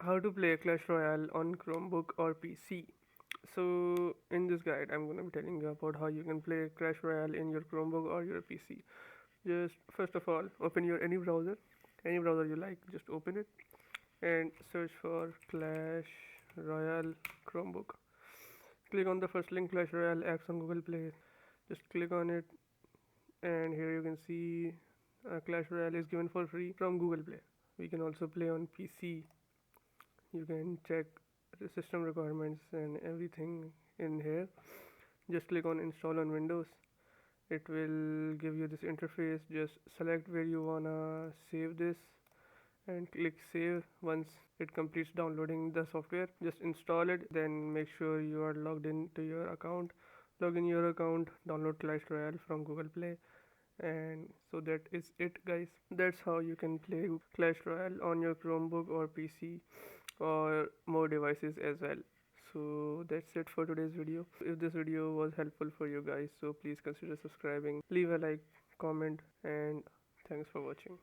how to play Clash Royale on Chromebook or PC. So in this guide, I'm going to be telling you about how you can play Clash Royale in your Chromebook or your PC. Just first of all, open your any browser you like. Just open it and search for Clash Royale Chromebook. Click on the first link, Clash Royale apps on Google Play. Just click on it, and here you can see Clash Royale is given for free from Google Play. We can also play on PC. You can check the system requirements and everything in here. Just click on install on Windows. It will give you this interface. Just select where you wanna save this and click save. Once it completes downloading the software, just install it, then make sure you are logged into your account. Log in your account, download Clash Royale from Google Play, and so that is it, guys. That's how you can play Clash Royale on your Chromebook or PC or more devices as well. So that's it for today's video. If this video was helpful for you guys, so please consider subscribing, leave a like, comment, and thanks for watching.